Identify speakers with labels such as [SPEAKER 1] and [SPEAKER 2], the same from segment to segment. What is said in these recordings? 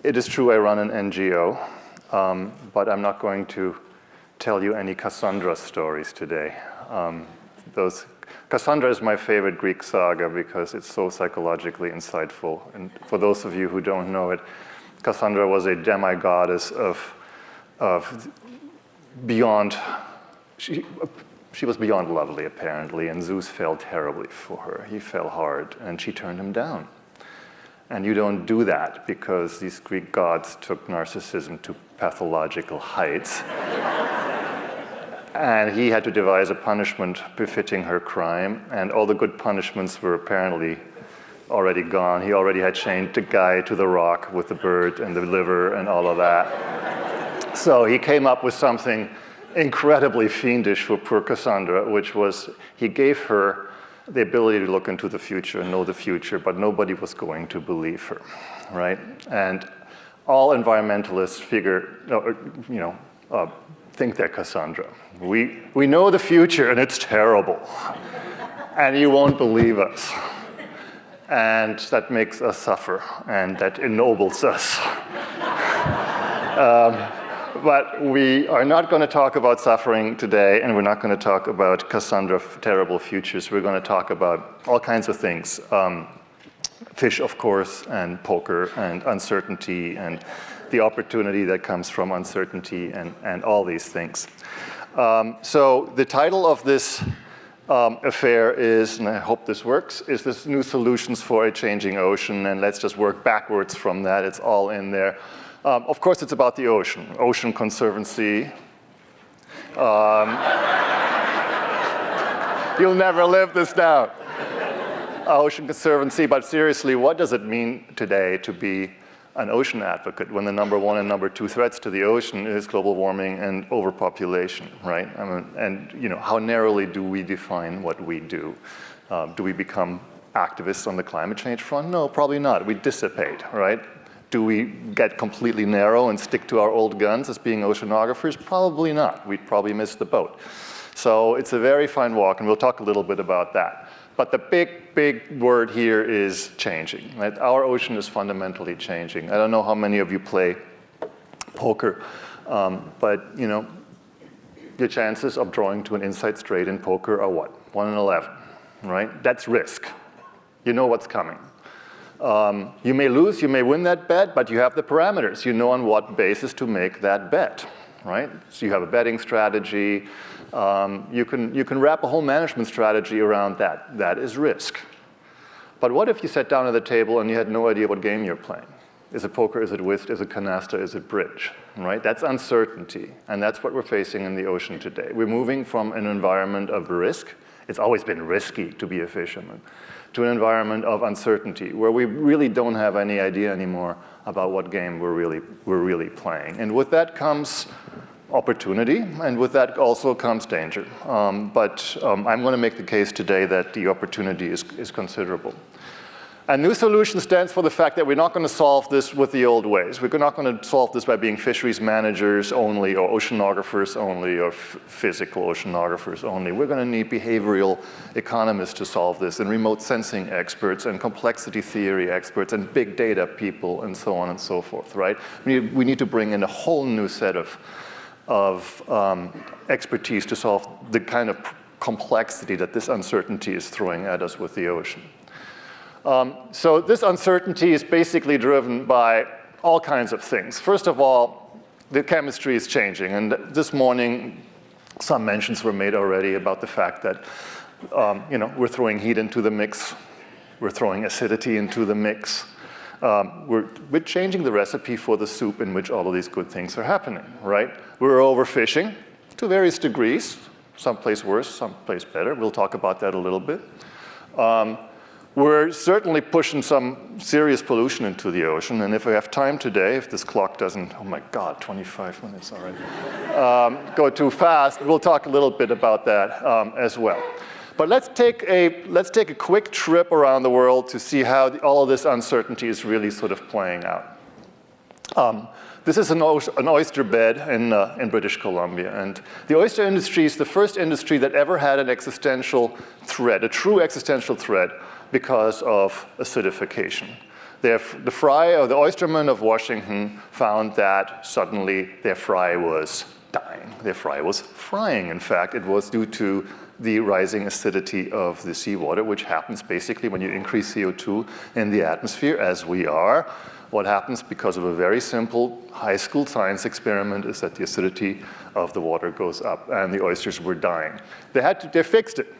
[SPEAKER 1] It is true I run an NGO, but I'm not going to tell you any Cassandra stories today. Cassandra is my favorite Greek saga because it's so psychologically insightful. And for those of you who don't know it, Cassandra was a demigoddess of beyond, she was beyond lovely apparently, and Zeus fell terribly for her. He fell hard, and she turned him down. And you don't do that because these Greek gods took narcissism to pathological heights. And he had to devise a punishment befitting her crime, and all the good punishments were apparently already gone. He already had chained the guy to the rock with the bird and the liver and all of that. So he came up with something incredibly fiendish for poor Cassandra, which was he gave her the ability to look into the future and know the future, but nobody was going to believe her, right? And all environmentalists think they're Cassandra. We know the future and it's terrible, and you won't believe us. And that makes us suffer, and that ennobles us. But we are not going to talk about suffering today, and we're not going to talk about Cassandra terrible futures. We're going to talk about all kinds of things. Fish, of course, and poker, and uncertainty, and the opportunity that comes from uncertainty, and all these things. So the title of this affair is, and I hope this works, is this New Solutions for a Changing Ocean, and let's just work backwards from that. It's all in there. Of course, it's about the ocean. Ocean Conservancy. You'll never live this down. Ocean Conservancy, but seriously, what does it mean today to be an ocean advocate when the number one and number two threats to the ocean is global warming and overpopulation, right? I mean, and how narrowly do we define what we do? Do we become activists on the climate change front? No, probably not. We dissipate, right? Do we get completely narrow and stick to our old guns as being oceanographers? Probably not. We'd probably miss the boat. So it's a very fine walk, and we'll talk a little bit about that. But the big word here is changing. Right? Our ocean is fundamentally changing. I don't know how many of you play poker, but your chances of drawing to an inside straight in poker are what? 1 in 11, right? That's risk. You know what's coming. You may lose, you may win that bet, but you have the parameters. You know on what basis to make that bet, right? So you have a betting strategy. You can wrap a whole management strategy around that. That is risk. But what if you sat down at the table and you had no idea what game you're playing? Is it poker, is it whist, is it canasta, is it bridge, right? That's uncertainty, and that's what we're facing in the ocean today. We're moving from an environment of risk. It's always been risky to be a fisherman, to an environment of uncertainty where we really don't have any idea anymore about what game we're really playing. And with that comes opportunity, and with that also comes danger. But I'm going to make the case today that the opportunity is considerable. And New Solution stands for the fact that we're not going to solve this with the old ways. We're not going to solve this by being fisheries managers only, or oceanographers only, or physical oceanographers only. We're going to need behavioral economists to solve this, and remote sensing experts, and complexity theory experts, and big data people, and so on and so forth, right? We need to bring in a whole new set of expertise to solve the kind of complexity that this uncertainty is throwing at us with the ocean. So this uncertainty is basically driven by all kinds of things. First of all, the chemistry is changing, and this morning some mentions were made already about the fact that we're throwing heat into the mix, we're throwing acidity into the mix. We're changing the recipe for the soup in which all of these good things are happening, right? We're overfishing to various degrees, someplace worse, someplace better. We'll talk about that a little bit. We're certainly pushing some serious pollution into the ocean, and if we have time today, if this clock doesn't, oh my God, 25 minutes already, go too fast, we'll talk a little bit about that as well. But let's take a quick trip around the world to see how all of this uncertainty is really sort of playing out. This is an oyster bed in British Columbia, and the oyster industry is the first industry that ever had an existential threat, a true existential threat, because of acidification. The fry, or the oystermen of Washington, found that suddenly their fry was dying. Their fry was frying. In fact, it was due to the rising acidity of the seawater, which happens basically when you increase CO2 in the atmosphere, as we are. What happens because of a very simple high school science experiment is that the acidity of the water goes up, and the oysters were dying. They fixed it,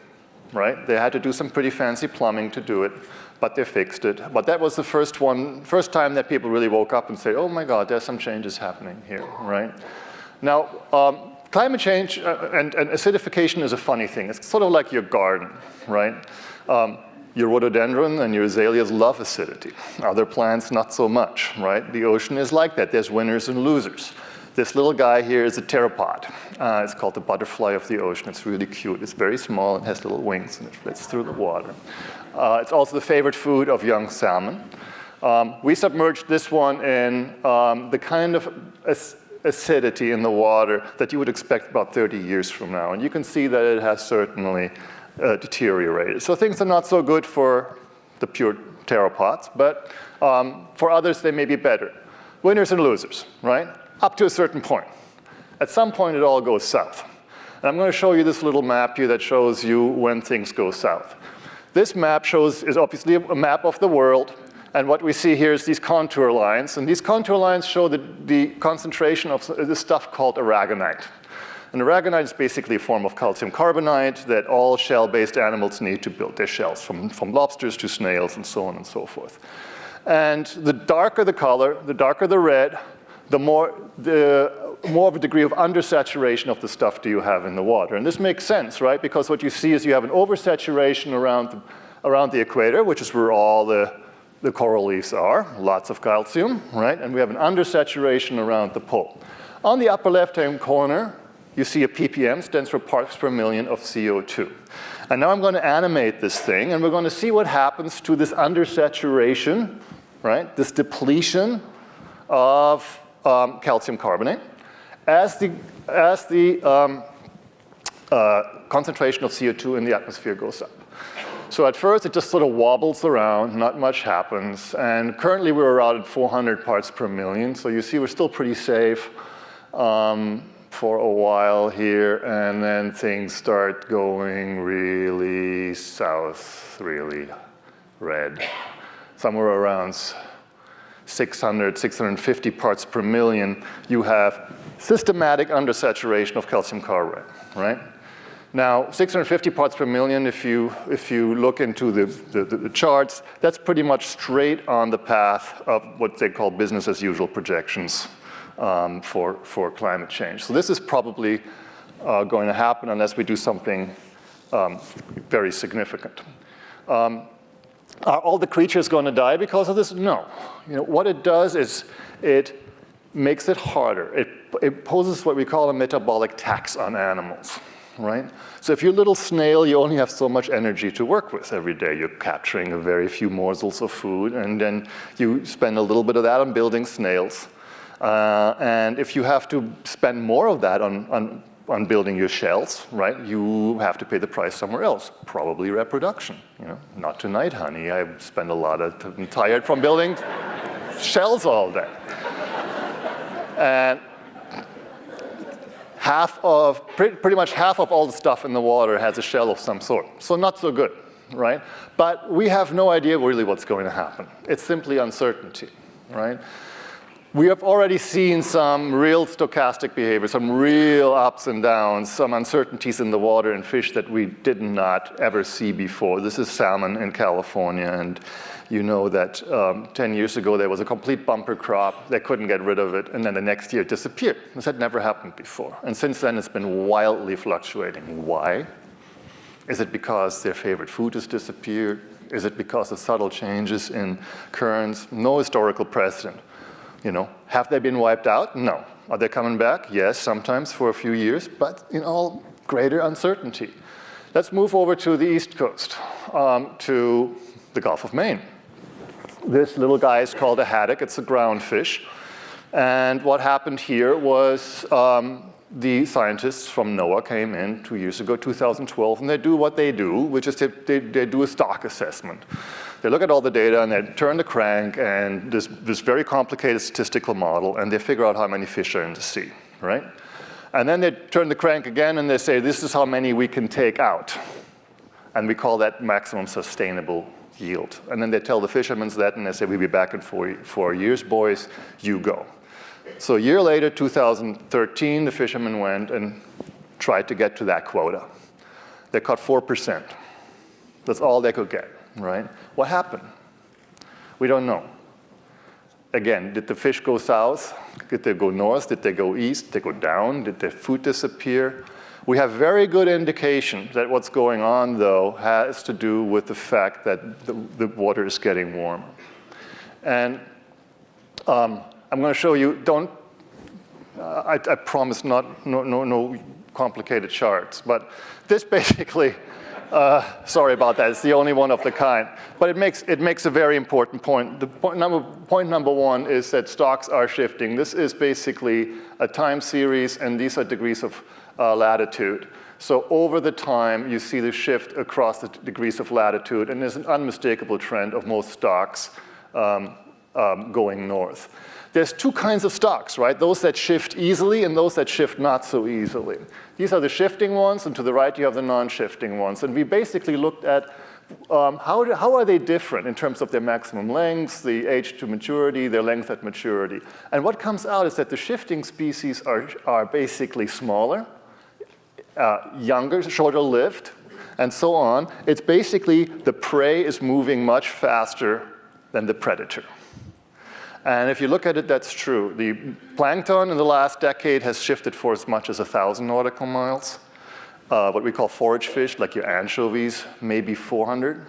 [SPEAKER 1] right? They had to do some pretty fancy plumbing to do it, but they fixed it. But that was the first time that people really woke up and said, oh my God, there's some changes happening here, right? Now, climate change and acidification is a funny thing. It's sort of like your garden, right? Your rhododendron and your azaleas love acidity. Other plants, not so much, right? The ocean is like that. There's winners and losers. This little guy here is a pteropod. It's called the butterfly of the ocean. It's really cute. It's very small. It has little wings, and it flits through the water. It's also the favorite food of young salmon. We submerged this one in the kind of acidity in the water that you would expect about 30 years from now. And you can see that it has certainly deteriorated. So things are not so good for the pure pteropods, but for others they may be better. Winners and losers, right? Up to a certain point. At some point it all goes south. And I'm going to show you this little map here that shows you when things go south. This map is obviously a map of the world, and what we see here is these contour lines, and these contour lines show the concentration of this stuff called aragonite. And aragonite is basically a form of calcium carbonate that all shell-based animals need to build their shells, from lobsters to snails and so on and so forth. And the darker the color, the darker the red, the more of a degree of undersaturation of the stuff do you have in the water. And this makes sense, right? Because what you see is you have an oversaturation around the equator, which is where all the coral reefs are, lots of calcium, right? And we have an undersaturation around the pole. On the upper left-hand corner, you see a ppm, stands for parts per million of CO2. And now I'm going to animate this thing, and we're going to see what happens to this undersaturation, right? This depletion of calcium carbonate as the concentration of CO2 in the atmosphere goes up. So at first, it just sort of wobbles around, not much happens, and currently we're around at 400 parts per million, so you see we're still pretty safe for a while here, and then things start going really south, really red. Somewhere around 600, 650 parts per million, you have systematic undersaturation of calcium carbonate, right? Now, 650 parts per million, if you look into the charts, that's pretty much straight on the path of what they call business as usual projections for climate change. So this is probably going to happen unless we do something very significant. Are all the creatures going to die because of this? No. You know, what it does is it makes it harder. It poses what we call a metabolic tax on animals, right? So if you're a little snail, you only have so much energy to work with every day. You're capturing a very few morsels of food, and then you spend a little bit of that on building snails. And if you have to spend more of that on building your shells, right, you have to pay the price somewhere else, probably reproduction. You know, not tonight, honey. I spend I'm tired from building shells all day. And pretty much half of all the stuff in the water has a shell of some sort. So not so good, right? But we have no idea really what's going to happen. It's simply uncertainty, right? We have already seen some real stochastic behavior, some real ups and downs, some uncertainties in the water and fish that we did not ever see before. This is salmon in California, and you know that 10 years ago there was a complete bumper crop. They couldn't get rid of it, and then the next year it disappeared. This had never happened before. And since then it's been wildly fluctuating. Why? Is it because their favorite food has disappeared? Is it because of subtle changes in currents? No historical precedent. You know, have they been wiped out? No. Are they coming back? Yes, sometimes for a few years, but in all greater uncertainty. Let's move over to the East Coast, to the Gulf of Maine. This little guy is called a haddock. It's a ground fish. And what happened here was the scientists from NOAA came in 2 years ago, 2012, and they do what they do, which is they do a stock assessment. They look at all the data and they turn the crank and this very complicated statistical model, and they figure out how many fish are in the sea, right? And then they turn the crank again and they say, this is how many we can take out. And we call that maximum sustainable yield. And then they tell the fishermen that, and they say, we'll be back in 4 years, boys, you go. So a year later, 2013, the fishermen went and tried to get to that quota. They caught 4%. That's all they could get, right? What happened? We don't know. Again, did the fish go south? Did they go north? Did they go east? Did they go down? Did their food disappear? We have very good indication that what's going on, though, has to do with the fact that the water is getting warmer. And I'm going to show you, I promise no complicated charts, but this basically, sorry about that, it's the only one of the kind. But it makes a very important point. Point number one is that stocks are shifting. This is basically a time series, and these are degrees of latitude. So over the time, you see the shift across the degrees of latitude, and there's an unmistakable trend of most stocks going north. There's two kinds of stocks, right? Those that shift easily and those that shift not so easily. These are the shifting ones, and to the right you have the non-shifting ones. And we basically looked at how are they different in terms of their maximum lengths, the age to maturity, their length at maturity. And what comes out is that the shifting species are basically smaller, younger, shorter lived, and so on. It's basically the prey is moving much faster than the predator. And if you look at it, that's true. The plankton in the last decade has shifted for as much as 1,000 nautical miles. What we call forage fish, like your anchovies, maybe 400.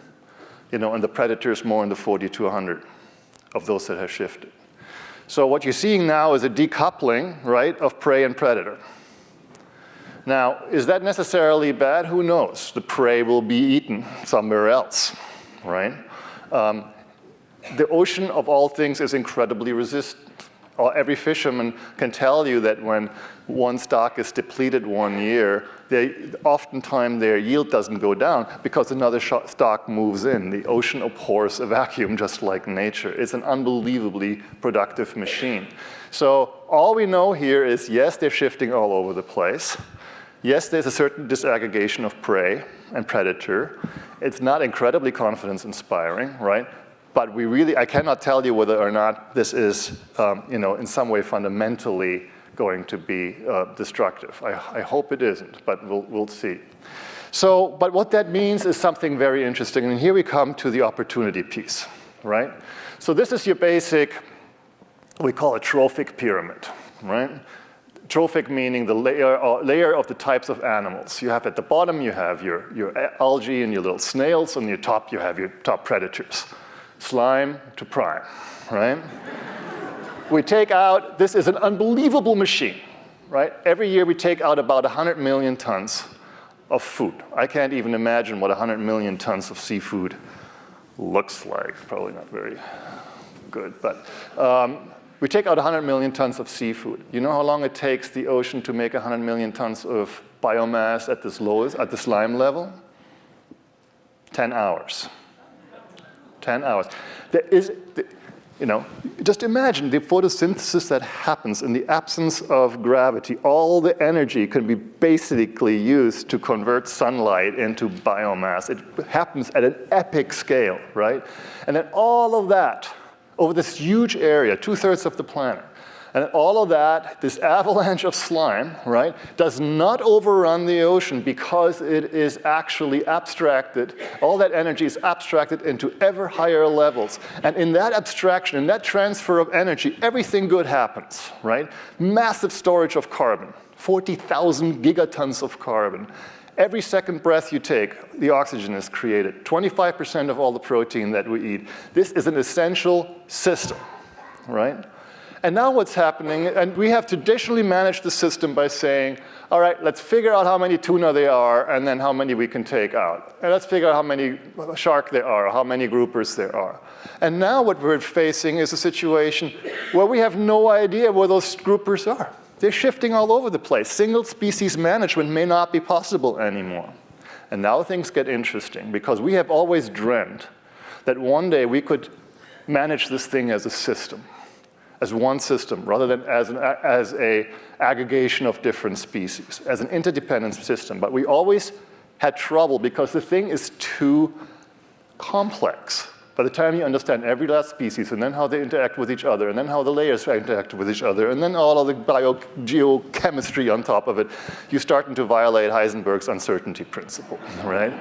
[SPEAKER 1] And the predators more in the 40 to 100 of those that have shifted. So what you're seeing now is a decoupling, right, of prey and predator. Now, is that necessarily bad? Who knows? The prey will be eaten somewhere else, right? The ocean, of all things, is incredibly resistant. Every fisherman can tell you that when one stock is depleted 1 year, oftentimes their yield doesn't go down because another stock moves in. The ocean abhors a vacuum just like nature. It's an unbelievably productive machine. So all we know here is, yes, they're shifting all over the place. Yes, there's a certain disaggregation of prey and predator. It's not incredibly confidence-inspiring, right? But I cannot tell you whether or not this is, in some way fundamentally going to be destructive. I hope it isn't, but we'll see. So, but what that means is something very interesting, and here we come to the opportunity piece, right? So this is your basic, we call it trophic pyramid, right? Trophic meaning the layer of the types of animals. You have at the bottom, you have your algae and your little snails, and your top, you have your top predators. Slime to prime, right? We take out, this is an unbelievable machine, right? Every year we take out about 100 million tons of food. I can't even imagine what 100 million tons of seafood looks like. Probably not very good, but we take out 100 million tons of seafood. You know how long it takes the ocean to make 100 million tons of biomass at the slime level? 10 hours. 10 hours. There is, just imagine the photosynthesis that happens in the absence of gravity. All the energy can be basically used to convert sunlight into biomass. It happens at an epic scale, right? And then all of that over this huge area, 2/3 of the planet. And all of that, this avalanche of slime, right, does not overrun the ocean because it is actually abstracted. All that energy is abstracted into ever higher levels. And in that abstraction, in that transfer of energy, everything good happens, right? Massive storage of carbon, 40,000 gigatons of carbon. Every second breath you take, the oxygen is created. 25% of all the protein that we eat. This is an essential system, right? And now what's happening, and we have traditionally managed the system by saying, all right, let's figure out how many tuna there are and then how many we can take out. And let's figure out how many shark there are, how many groupers there are. And now what we're facing is a situation where we have no idea where those groupers are. They're shifting all over the place. Single species management may not be possible anymore. And now things get interesting because we have always dreamt that one day we could manage this thing as a system, as one system, rather than as an aggregation of different species, as an interdependent system. But we always had trouble because the thing is too complex. By the time you understand every last species, and then how they interact with each other, and then how the layers interact with each other, and then all of the geochemistry on top of it, you're starting to violate Heisenberg's uncertainty principle, right?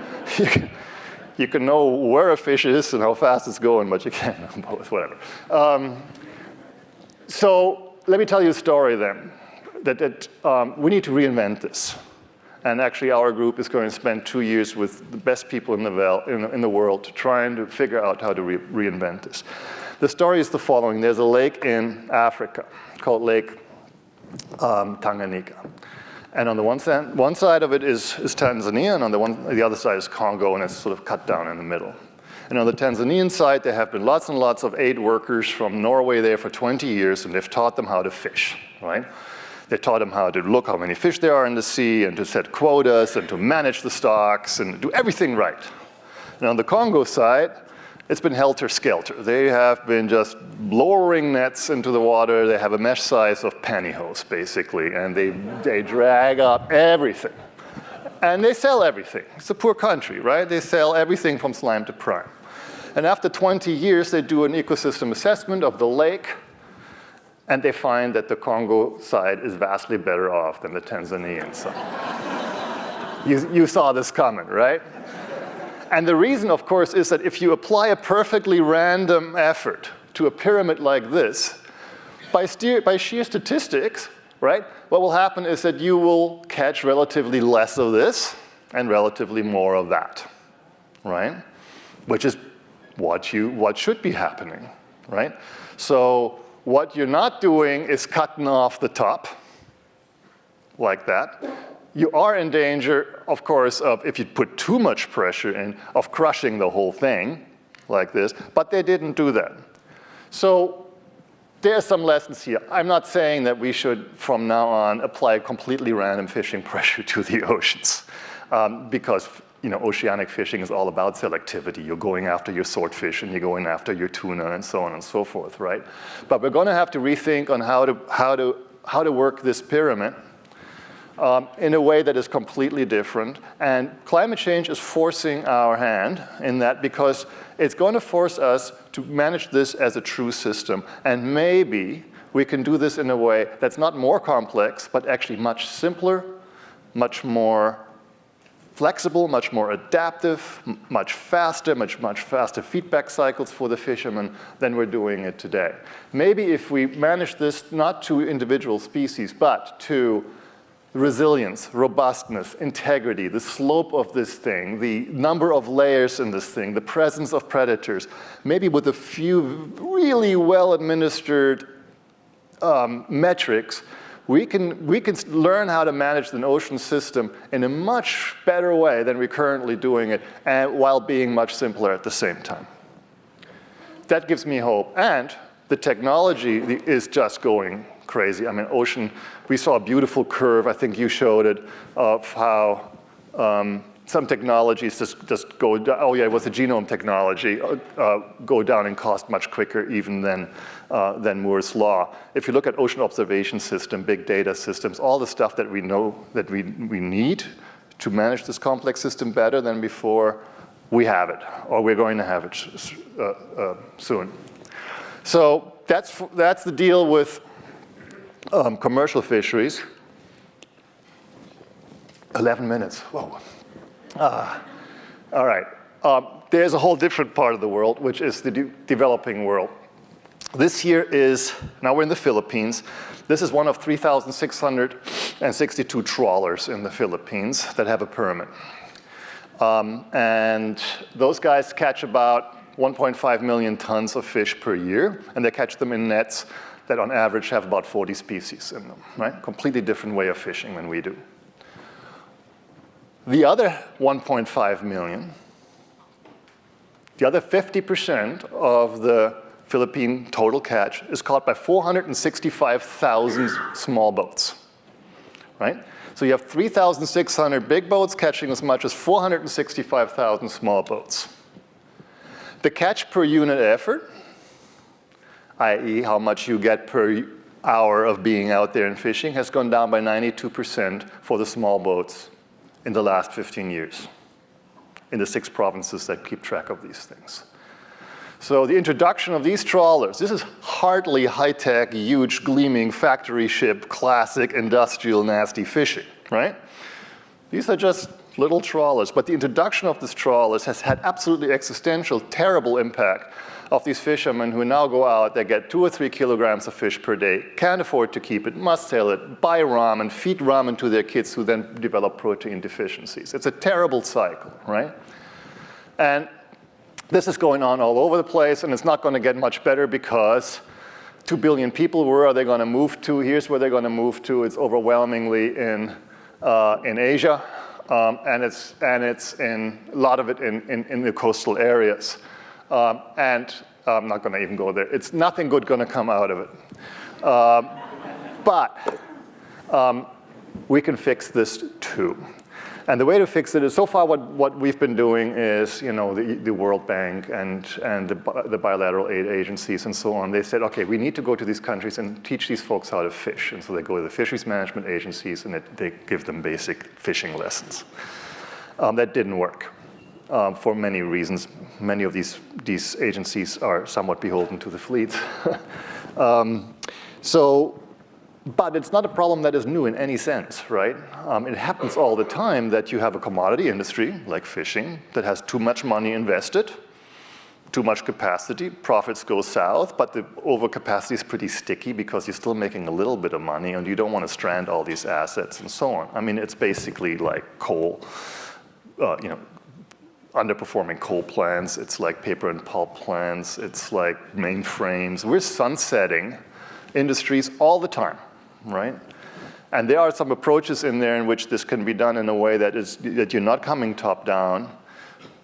[SPEAKER 1] You can know where a fish is and how fast it's going, but you can't know both, whatever. So let me tell you a story then, that we need to reinvent this. And actually our group is going to spend 2 years with the best people in the world trying to figure out how to reinvent this. The story is the following. There's a lake in Africa called Lake Tanganyika. And on the one side of it is Tanzania, and on the other side is Congo, and it's sort of cut down in the middle. And on the Tanzanian side, there have been lots and lots of aid workers from Norway there for 20 years, and they've taught them how to fish, right? They taught them how to look how many fish there are in the sea, and to set quotas, and to manage the stocks, and do everything right. And on the Congo side, it's been helter-skelter. They have been just lowering nets into the water. They have a mesh size of pantyhose, basically, and they drag up everything. And they sell everything. It's a poor country, right? They sell everything from slime to prime. And after 20 years, they do an ecosystem assessment of the lake, and they find that the Congo side is vastly better off than the Tanzanian side. You saw this coming, right? And the reason, of course, is that if you apply a perfectly random effort to a pyramid like this, by sheer statistics, right, what will happen is that you will catch relatively less of this and relatively more of that, right? Which is what should be happening, right? So what you're not doing is cutting off the top like that. You are in danger, of course, of, if you put too much pressure in, of crushing the whole thing like this, but they didn't do that. So there's some lessons here. I'm not saying that we should, from now on, apply completely random fishing pressure to the oceans, because oceanic fishing is all about selectivity. You're going after your swordfish, and you're going after your tuna, and so on and so forth, right? But we're going to have to rethink on how to work this pyramid in a way that is completely different. And climate change is forcing our hand in that, because it's going to force us to manage this as a true system. And maybe we can do this in a way that's not more complex, but actually much simpler, much more flexible, much more adaptive, much faster feedback cycles for the fishermen than we're doing it today. Maybe if we manage this not to individual species, but to resilience, robustness, integrity, the slope of this thing, the number of layers in this thing, the presence of predators, maybe with a few really well-administered metrics, we can learn how to manage an ocean system in a much better way than we're currently doing it, and while being much simpler at the same time. That gives me hope. And the technology is just going crazy. I mean, ocean, we saw a beautiful curve, I think you showed it, of how some technologies just go down. Oh yeah, it was the genome technology, go down in cost much quicker even than Moore's law. If you look at ocean observation system, big data systems, all the stuff that we know that we need to manage this complex system better than before, we have it, or we're going to have it soon. So that's the deal with commercial fisheries. 11 minutes, whoa. All right, there's a whole different part of the world, which is the developing world. This here is, now we're in the Philippines. This is one of 3,662 trawlers in the Philippines that have a permit. And those guys catch about 1.5 million tons of fish per year, and they catch them in nets that on average have about 40 species in them, right? Completely different way of fishing than we do. The other 1.5 million, the other 50% of the Philippine total catch is caught by 465,000 small boats, right? So you have 3,600 big boats catching as much as 465,000 small boats. The catch per unit effort, i.e. how much you get per hour of being out there and fishing, has gone down by 92% for the small boats in the last 15 years in the 6 provinces that keep track of these things. So the introduction of these trawlers, this is hardly high-tech, huge, gleaming, factory ship, classic, industrial, nasty fishing, right? These are just little trawlers, but the introduction of these trawlers has had absolutely existential, terrible impact of these fishermen who now go out, they get 2 or 3 kilograms of fish per day, can't afford to keep it, must sell it, buy ramen, feed ramen to their kids who then develop protein deficiencies. It's a terrible cycle, right? And this is going on all over the place, and it's not going to get much better because 2 billion people, where are they going to move to? Here's where they're going to move to. It's overwhelmingly in Asia, and it's in a lot of it in the coastal areas. And I'm not going to even go there. It's nothing good going to come out of it. But we can fix this too. And the way to fix it is, so far what we've been doing is, you know, the World Bank and the bilateral aid agencies and so on, they said, okay, we need to go to these countries and teach these folks how to fish. And so they go to the fisheries management agencies and they give them basic fishing lessons. That didn't work for many reasons. Many of these agencies are somewhat beholden to the fleet. But it's not a problem that is new in any sense, right? It happens all the time that you have a commodity industry, like fishing, that has too much money invested, too much capacity, profits go south, but the overcapacity is pretty sticky because you're still making a little bit of money and you don't want to strand all these assets and so on. I mean, it's basically like coal, you know, underperforming coal plants, it's like paper and pulp plants, it's like mainframes. We're sunsetting industries all the time, right? And there are some approaches in there in which this can be done in a way that you're not coming top down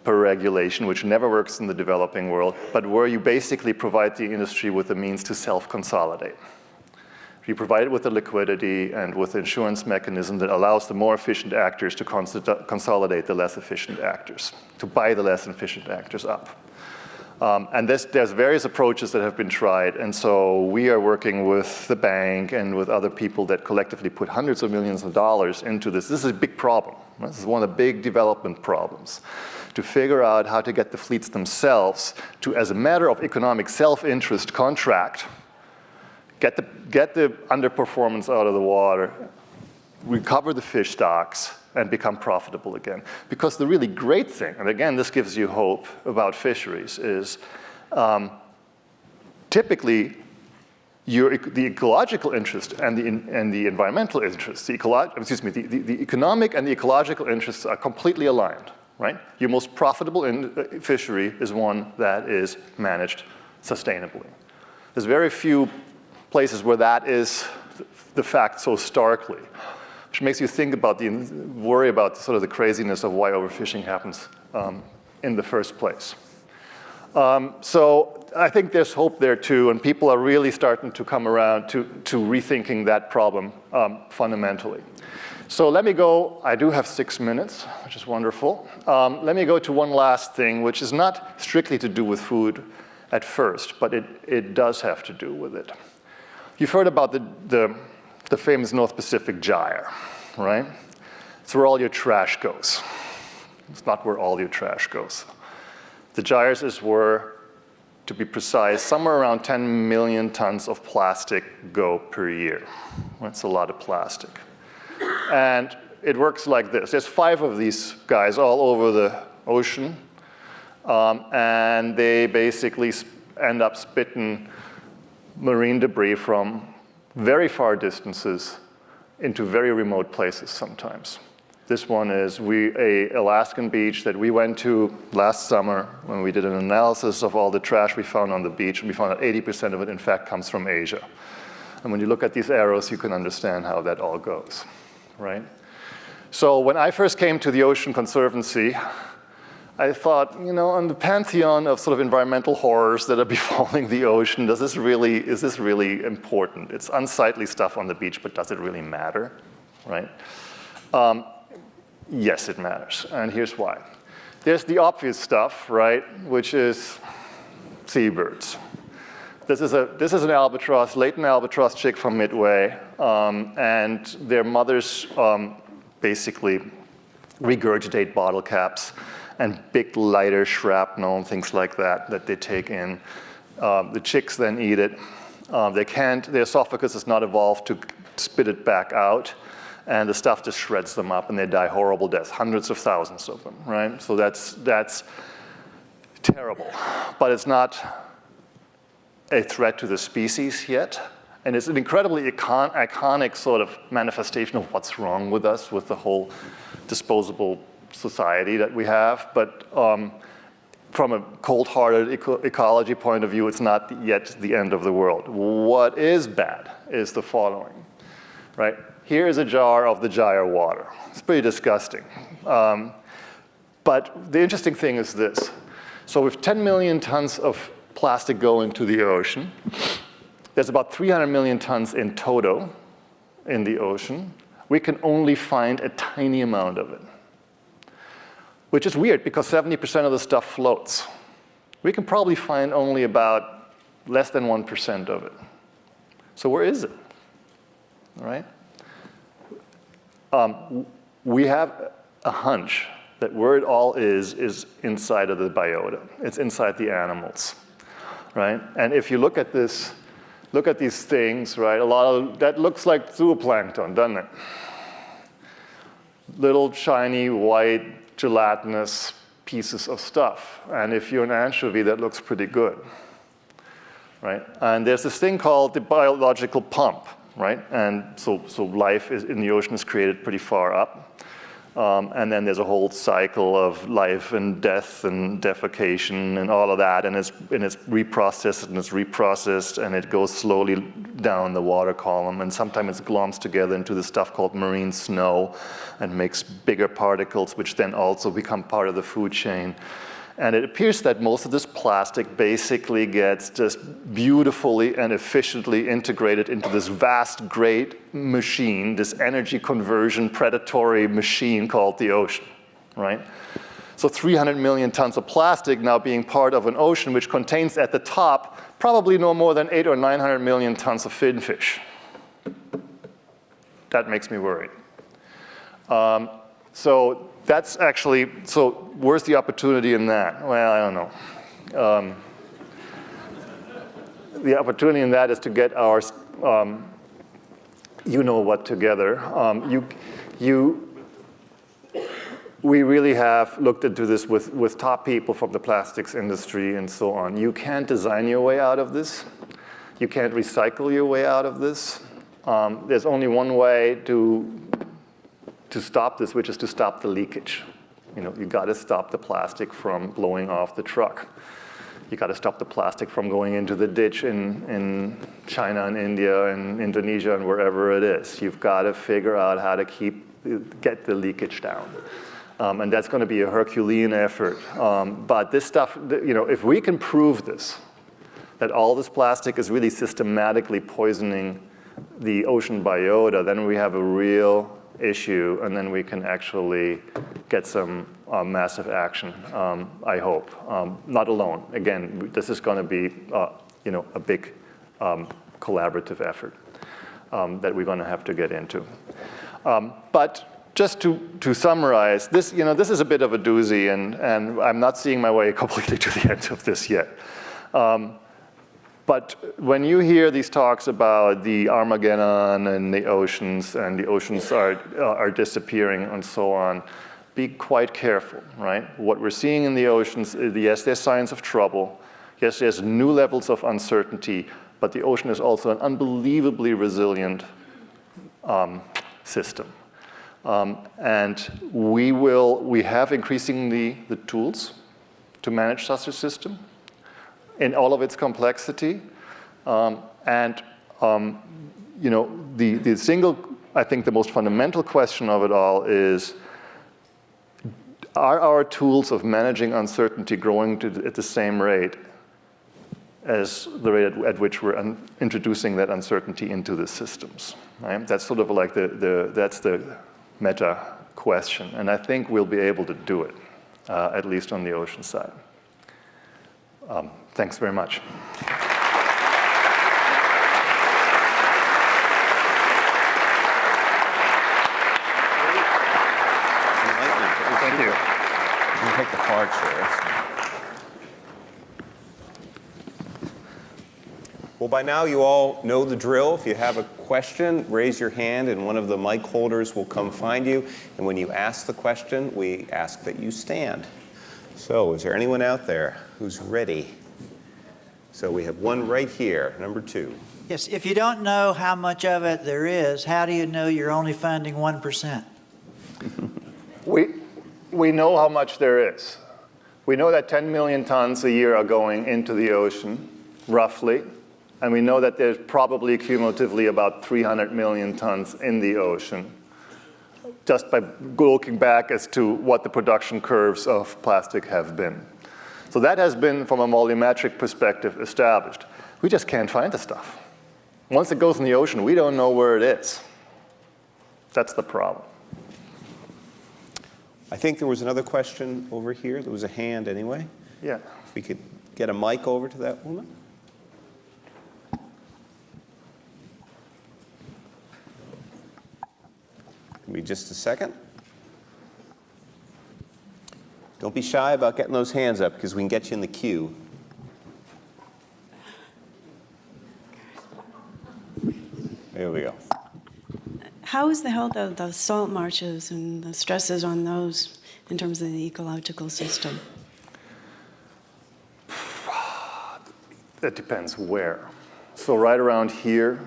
[SPEAKER 1] per regulation, which never works in the developing world, but where you basically provide the industry with the means to self-consolidate. You provide it with the liquidity and with the insurance mechanism that allows the more efficient actors to consolidate the less efficient actors, to buy the less efficient actors up. And there's various approaches that have been tried, and so we are working with the bank and with other people that collectively put hundreds of millions of dollars into this. This is a big problem. Right? This is one of the big development problems, to figure out how to get the fleets themselves to, as a matter of economic self-interest, contract, get the underperformance out of the water, recover the fish stocks, and become profitable again. Because the really great thing, and again, this gives you hope about fisheries, is typically the ecological interest and the environmental interest, the economic and the ecological interests are completely aligned, right? Your most profitable fishery is one that is managed sustainably. There's very few places where that is the fact so starkly, which makes you think about worry about sort of the craziness of why overfishing happens in the first place. So I think there's hope there too, and people are really starting to come around to rethinking that problem fundamentally. So let me go, I do have 6 minutes, which is wonderful. Let me go to one last thing, which is not strictly to do with food at first, but it does have to do with it. You've heard about the famous North Pacific Gyre, right? It's where all your trash goes. It's not where all your trash goes. The gyres is where, to be precise, somewhere around 10 million tons of plastic go per year. That's a lot of plastic. And it works like this. There's 5 of these guys all over the ocean, and they basically end up spitting marine debris from very far distances into very remote places sometimes. This one is an Alaskan beach that we went to last summer when we did an analysis of all the trash we found on the beach, and we found that 80% of it in fact comes from Asia. And when you look at these arrows, you can understand how that all goes, right? So when I first came to the Ocean Conservancy, I thought, you know, on the pantheon of sort of environmental horrors that are befalling the ocean, is this really important? It's unsightly stuff on the beach, but does it really matter, right? Yes, it matters, and here's why. there's the obvious stuff, right, which is seabirds. This is an albatross, latent albatross chick from Midway, and their mothers basically regurgitate bottle caps and big lighter shrapnel and things like that they take in. The chicks then eat it. Their esophagus is not evolved to spit it back out, and the stuff just shreds them up, and they die horrible deaths, hundreds of thousands of them, right? So that's terrible, but it's not a threat to the species yet, and it's an incredibly iconic sort of manifestation of what's wrong with us, with the whole disposable society that we have. But from a cold-hearted ecology point of view, it's not yet the end of the world. What is bad is the following, right? Here's a jar of the Gyre water. It's pretty disgusting. But the interesting thing is this. So with 10 million tons of plastic going to the ocean, there's about 300 million tons in total in the ocean. We can only find a tiny amount of it, which is weird because 70% of the stuff floats. We can probably find only about less than 1% of it. So where is it, all right? We have a hunch that where it all is inside of the biota. It's inside the animals, right? And if you look at this, look at these things, right? A lot of that looks like zooplankton, doesn't it? Little shiny white gelatinous pieces of stuff. And if you're an anchovy, that looks pretty good, right? And there's this thing called the biological pump, right? And so life in the ocean is created pretty far up. And then there's a whole cycle of life and death and defecation and all of that, and it's reprocessed, and it goes slowly down the water column, and sometimes it gloms together into this stuff called marine snow and makes bigger particles, which then also become part of the food chain. And it appears that most of this plastic basically gets just beautifully and efficiently integrated into this vast, great machine, this energy conversion predatory machine called the ocean, right? So 300 million tons of plastic now being part of an ocean which contains at the top probably no more than 800 or 900 million tons of finfish. That makes me worried. So that's actually, so where's the opportunity in that? Well, I don't know. The opportunity in that is to get our, you know what, together. We really have looked into this with top people from the plastics industry and so on. You can't design your way out of this. You can't recycle your way out of this. There's only one way to stop this, which is to stop the leakage. You know, you gotta stop the plastic from blowing off the truck. You gotta stop the plastic from going into the ditch in China and India and Indonesia and wherever it is. You've gotta figure out how to get the leakage down. And that's gonna be a Herculean effort. But this stuff, you know, if we can prove this, that all this plastic is really systematically poisoning the ocean biota, then we have a real issue, and then we can actually get some massive action, I hope. Not alone. Again, this is gonna be you know, a big collaborative effort that we're gonna have to get into. But just to summarize, this, you know, this is a bit of a doozy, and I'm not seeing my way completely to the end of this yet. But when you hear these talks about the Armageddon and the oceans are disappearing and so on, be quite careful, right? What we're seeing in the oceans, yes, there's signs of trouble. Yes, there's new levels of uncertainty, but the ocean is also an unbelievably resilient system. And we have increasingly the tools to manage such a system in all of its complexity. You know, the single, I think the most fundamental question of it all is, are our tools of managing uncertainty growing at the same rate as the rate at which we're introducing that uncertainty into the systems, right? That's sort of like that's the meta question, and I think we'll be able to do it. at least on the ocean side. Thanks very much. Thank you.
[SPEAKER 2] You take the far chair. Well, by now you all know the drill. If you have a question, raise your hand and one of the mic holders will come find you. And when you ask the question, we ask that you stand. So is there anyone out there who's ready? So we have one right here, number 2.
[SPEAKER 3] Yes, if you don't know how much of it there is, how do you know you're only funding 1%?
[SPEAKER 1] We know how much there is. We know that 10 million tons a year are going into the ocean, roughly. And we know that there's probably cumulatively about 300 million tons in the ocean, just by looking back as to what the production curves of plastic have been. So that has been, from a volumetric perspective, established. We just can't find the stuff. Once it goes in the ocean, we don't know where it is. That's the problem.
[SPEAKER 2] I think there was another question over here. There was a hand anyway.
[SPEAKER 1] Yeah.
[SPEAKER 2] If we could get a mic over to that woman. Give me just a second. Don't be shy about getting those hands up because we can get you in the queue. There we go.
[SPEAKER 4] How is the health of the salt marshes and the stresses on those in terms of the ecological system?
[SPEAKER 1] It depends where. So right around here,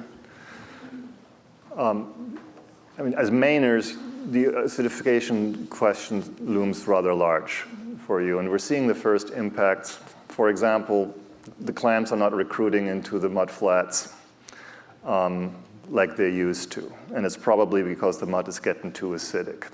[SPEAKER 1] I mean, as Mainers, the acidification question looms rather large for you. And we're seeing the first impacts. For example, the clams are not recruiting into the mudflats like they used to. And it's probably because the mud is getting too acidic.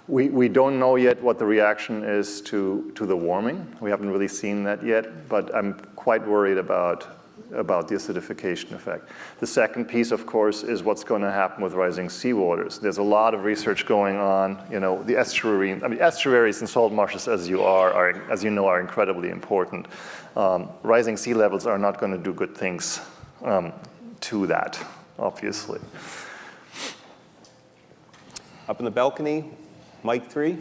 [SPEAKER 1] We don't know yet what the reaction is to the warming. We haven't really seen that yet, but I'm quite worried about the acidification effect. The second piece, of course, is what's going to happen with rising seawaters. There's a lot of research going on. You know, the estuaries and salt marshes, as you know, are incredibly important. Rising sea levels are not going to do good things to that, obviously.
[SPEAKER 2] Up in the balcony, mic 3.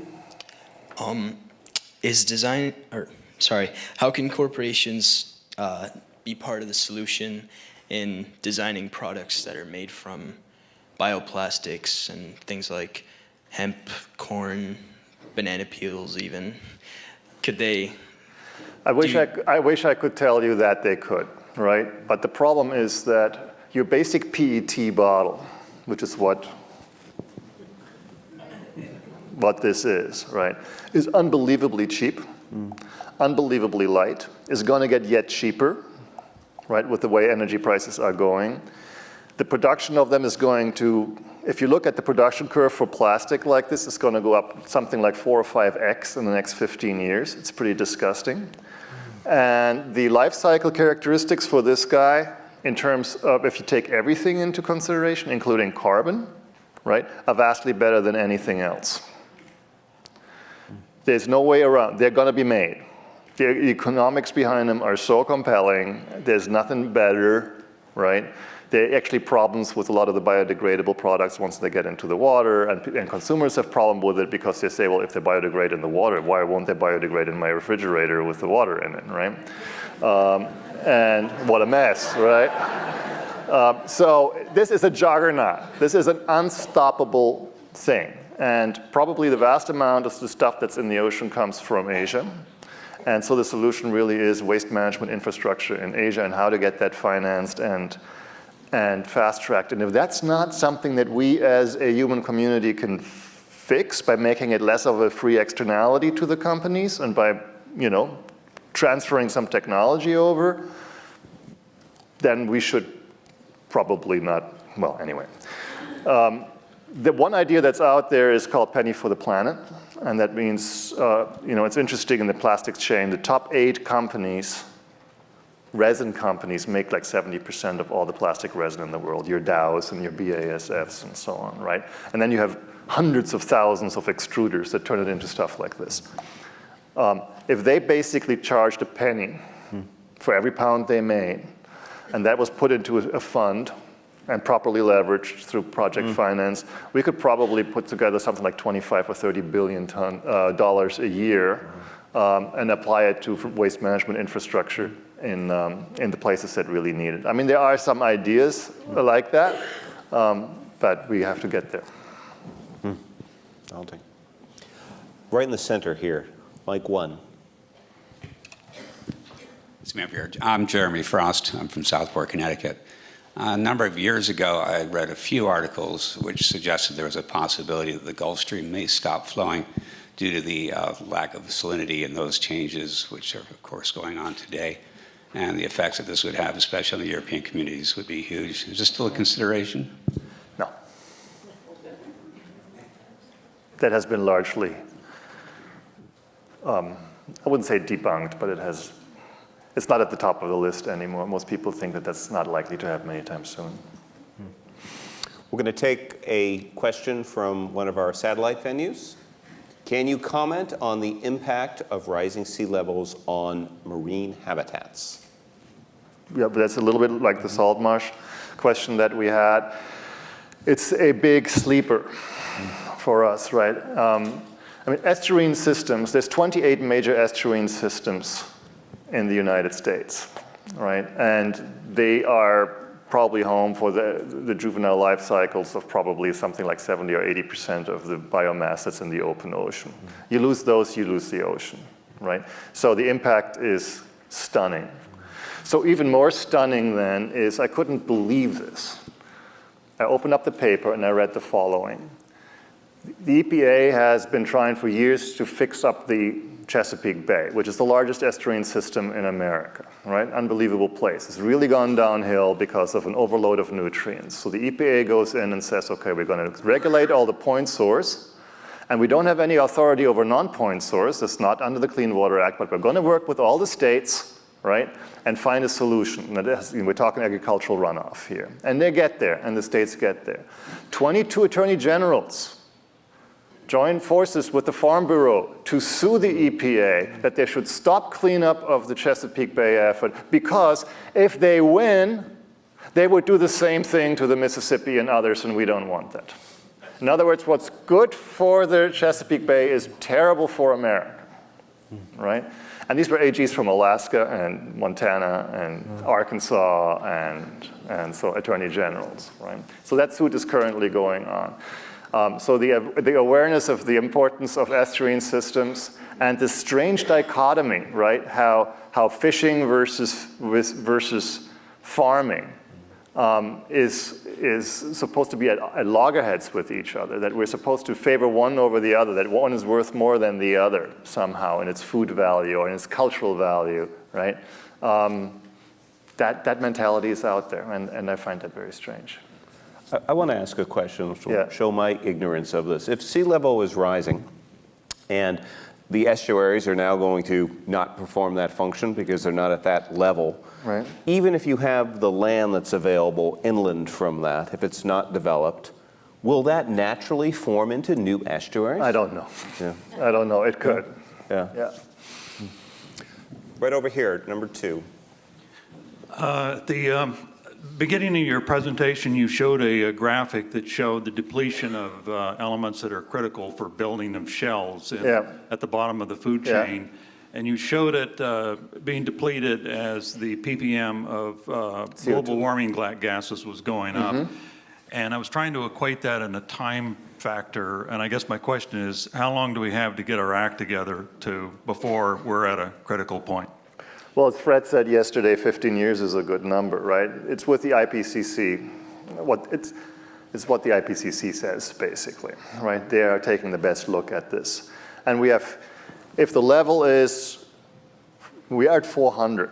[SPEAKER 5] How can corporations be part of the solution in designing products that are made from bioplastics and things like hemp, corn, banana peels even? Could they? I wish
[SPEAKER 1] I could tell you that they could, right? But the problem is that your basic PET bottle, which is what this is, right, is unbelievably cheap, unbelievably light, is going to get yet cheaper, right, with the way energy prices are going. The production of them is going to, if you look at the production curve for plastic like this, it's going to go up something like 4 or 5x in the next 15 years. It's pretty disgusting. And the life cycle characteristics for this guy, in terms of if you take everything into consideration, including carbon, right, are vastly better than anything else. There's no way around. They're going to be made. The economics behind them are so compelling. There's nothing better, right? There are actually problems with a lot of the biodegradable products once they get into the water, and consumers have problem with it because they say, well, if they biodegrade in the water, why won't they biodegrade in my refrigerator with the water in it, right? And what a mess, right? So this is a juggernaut. This is an unstoppable thing. And probably the vast amount of the stuff that's in the ocean comes from Asia. And so the solution really is waste management infrastructure in Asia and how to get that financed and fast-tracked. And if that's not something that we as a human community can fix by making it less of a free externality to the companies and by, you know, transferring some technology over, then we should probably not, well, anyway. The one idea that's out there is called penny for the planet. And that means, you know, it's interesting in the plastics chain, the top 8 companies resin companies make like 70% of all the plastic resin in the world, your Dows and your BASFs and so on, right? And then you have hundreds of thousands of extruders that turn it into stuff like this. If they basically charged a penny for every pound they made, and that was put into a fund and properly leveraged through project finance, we could probably put together something like 25 or 30 billion dollars a year and apply it to waste management infrastructure in the places that really need it. I mean, there are some ideas like that, but we have to get there.
[SPEAKER 2] I'll take. Right in the center here, mic 1.
[SPEAKER 6] It's me up here. I'm Jeremy Frost. I'm from Southport, Connecticut. A number of years ago, I read a few articles which suggested there was a possibility that the Gulf Stream may stop flowing due to the lack of salinity and those changes, which are, of course, going on today. And the effects that this would have, especially on the European communities, would be huge. Is this still a consideration?
[SPEAKER 1] No. That has been largely, I wouldn't say debunked, but it's not at the top of the list anymore. Most people think that that's not likely to happen anytime soon.
[SPEAKER 2] We're going to take a question from one of our satellite venues. Can you comment on the impact of rising sea levels on marine habitats?
[SPEAKER 1] Yeah, but that's a little bit like the salt marsh question that we had. It's a big sleeper for us, right? I mean, estuarine systems, there's 28 major estuarine systems in the United States, right? And they are probably home for the juvenile life cycles of probably something like 70 or 80% of the biomass that's in the open ocean. You lose those, you lose the ocean, right? So the impact is stunning. So even more stunning then is, I couldn't believe this. I opened up the paper and I read the following. The EPA has been trying for years to fix up the Chesapeake Bay, which is the largest estuarine system in America, right? Unbelievable place. It's really gone downhill because of an overload of nutrients. So the EPA goes in and says, okay, we're going to regulate all the point source, and we don't have any authority over non-point source. It's not under the Clean Water Act, but we're going to work with all the states, right, and find a solution. We're talking agricultural runoff here. And they get there, and the states get there. 22 attorney generals joined forces with the Farm Bureau to sue the EPA that they should stop cleanup of the Chesapeake Bay effort, because if they win, they would do the same thing to the Mississippi and others, and we don't want that. In other words, what's good for the Chesapeake Bay is terrible for America, right? And these were AGs from Alaska and Montana and Arkansas and so attorney generals, right? So that suit is currently going on. So the awareness of the importance of estuarine systems and this strange dichotomy, right? How fishing versus farming is supposed to be at loggerheads with each other, that we're supposed to favor one over the other, that one is worth more than the other somehow in its food value or in its cultural value, right? That mentality is out there, and I find that very strange.
[SPEAKER 2] I want to ask a question which will show my ignorance of this. If sea level is rising and the estuaries are now going to not perform that function because they're not at that level, right, even if you have the land that's available inland from that, if it's not developed, will that naturally form into new estuaries?
[SPEAKER 1] I don't know.
[SPEAKER 2] Yeah.
[SPEAKER 1] I don't know. It could.
[SPEAKER 2] Yeah. Right over here, number 2.
[SPEAKER 7] The beginning of your presentation, you showed a graphic that showed the depletion of elements that are critical for building of shells at the bottom of the food chain. And you showed it being depleted as the ppm of global warming gases was going up. And I was trying to equate that in a time factor. And I guess my question is, how long do we have to get our act together before we're at a critical point?
[SPEAKER 1] Well, as Fred said yesterday, 15 years is a good number, right? It's with the IPCC. It's what the IPCC says, basically, right? They are taking the best look at this. And we have, if the level is, we are at 400.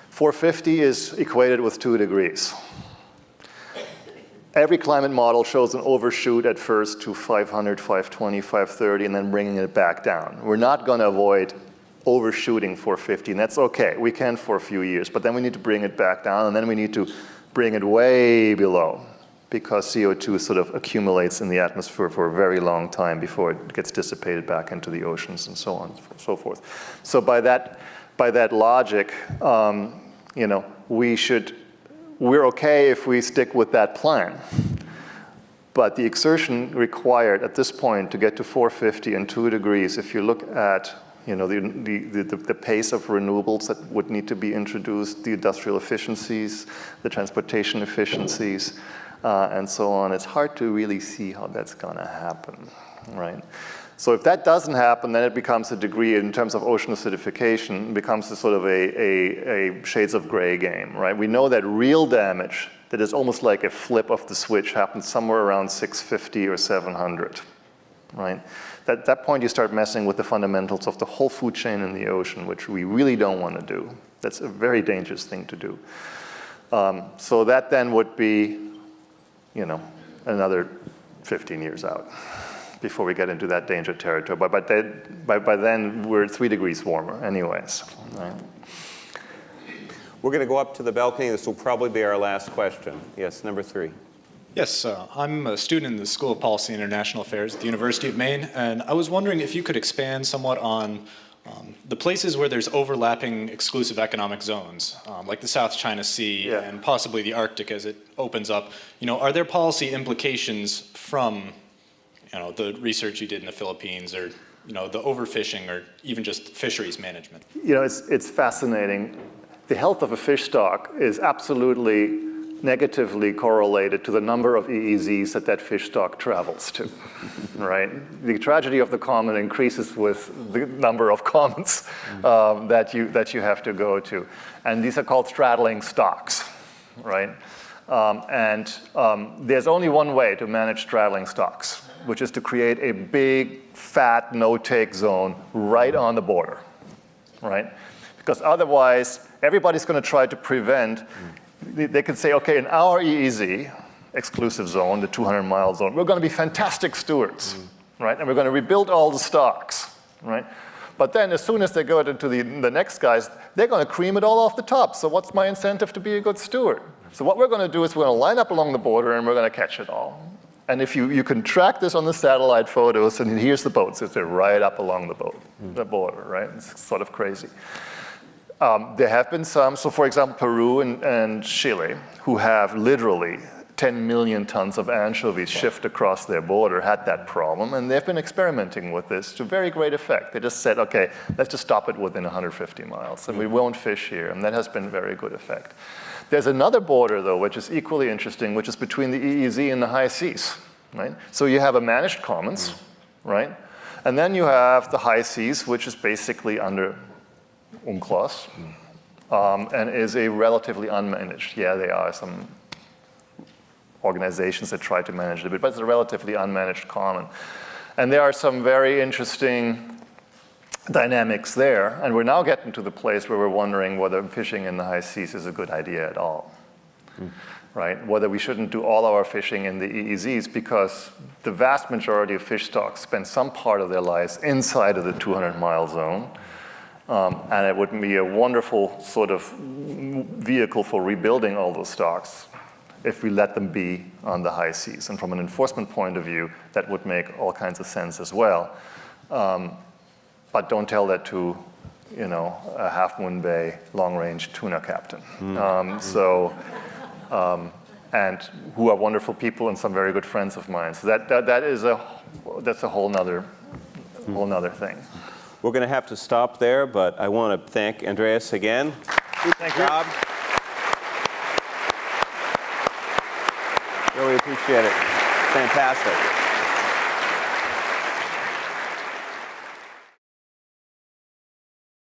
[SPEAKER 1] 450 is equated with 2 degrees. Every climate model shows an overshoot at first to 500, 520, 530, and then bringing it back down. We're not going to avoid overshooting 450, and that's okay. We can for a few years, but then we need to bring it back down, and then we need to bring it way below, because CO2 sort of accumulates in the atmosphere for a very long time before it gets dissipated back into the oceans and so on and so forth. So by that logic, you know, we're okay if we stick with that plan. But the exertion required at this point to get to 450 and 2 degrees, if you look at, you know, the pace of renewables that would need to be introduced, the industrial efficiencies, the transportation efficiencies, and so on, it's hard to really see how that's gonna happen, right? So if that doesn't happen, then it becomes a degree in terms of ocean acidification, becomes a sort of a shades of gray game, right? We know that real damage that is almost like a flip of the switch happens somewhere around 650 or 700, right? At that point, you start messing with the fundamentals of the whole food chain in the ocean, which we really don't want to do. That's a very dangerous thing to do. So that then would be, you know, another 15 years out before we get into that danger territory. But by then, we're 3 degrees warmer anyways, right?
[SPEAKER 2] We're going to go up to the balcony. This will probably be our last question. Yes, number 3.
[SPEAKER 8] Yes, I'm a student in the School of Policy and International Affairs at the University of Maine, and I was wondering if you could expand somewhat on the places where there's overlapping exclusive economic zones, like the South China Sea and possibly the Arctic as it opens up. You know, are there policy implications from, you know, the research you did in the Philippines, or, you know, the overfishing, or even just fisheries management?
[SPEAKER 1] You know, it's fascinating. The health of a fish stock is absolutely negatively correlated to the number of EEZs that fish stock travels to, right? The tragedy of the common increases with the number of commons that you have to go to. And these are called straddling stocks, right? There's only one way to manage straddling stocks, which is to create a big, fat, no-take zone right on the border, right? Because otherwise, everybody's going to try to prevent. They can say, okay, in our EEZ, exclusive zone, the 200-mile zone, we're going to be fantastic stewards, right? And we're going to rebuild all the stocks, right? But then as soon as they go into the next guys, they're going to cream it all off the top. So what's my incentive to be a good steward? So what we're going to do is we're going to line up along the border and we're going to catch it all. And if you can track this on the satellite photos, and here's the boats, they're right up along the border, right? It's sort of crazy. There have been some, so for example, Peru and Chile, who have literally 10 million tons of anchovies shipped across their border, had that problem, and they've been experimenting with this to very great effect. They just said, okay, let's just stop it within 150 miles, and we won't fish here, and that has been very good effect. There's another border, though, which is equally interesting, which is between the EEZ and the high seas, right? So you have a managed commons, right? And then you have the high seas, which is basically under UNCLOS, and is a relatively unmanaged. Yeah, there are some organizations that try to manage it a bit, but it's a relatively unmanaged common. And there are some very interesting dynamics there, and we're now getting to the place where we're wondering whether fishing in the high seas is a good idea at all, right? Whether we shouldn't do all our fishing in the EEZs, because the vast majority of fish stocks spend some part of their lives inside of the 200-mile zone. And it would be a wonderful sort of vehicle for rebuilding all those stocks if we let them be on the high seas. And from an enforcement point of view, that would make all kinds of sense as well. But don't tell that to, you know, a Half Moon Bay long-range tuna captain. And who are wonderful people and some very good friends of mine. So that's a whole nother thing.
[SPEAKER 2] We're going to have to stop there, but I want to thank Andreas again.
[SPEAKER 1] Thank you.
[SPEAKER 2] Really appreciate it. Fantastic.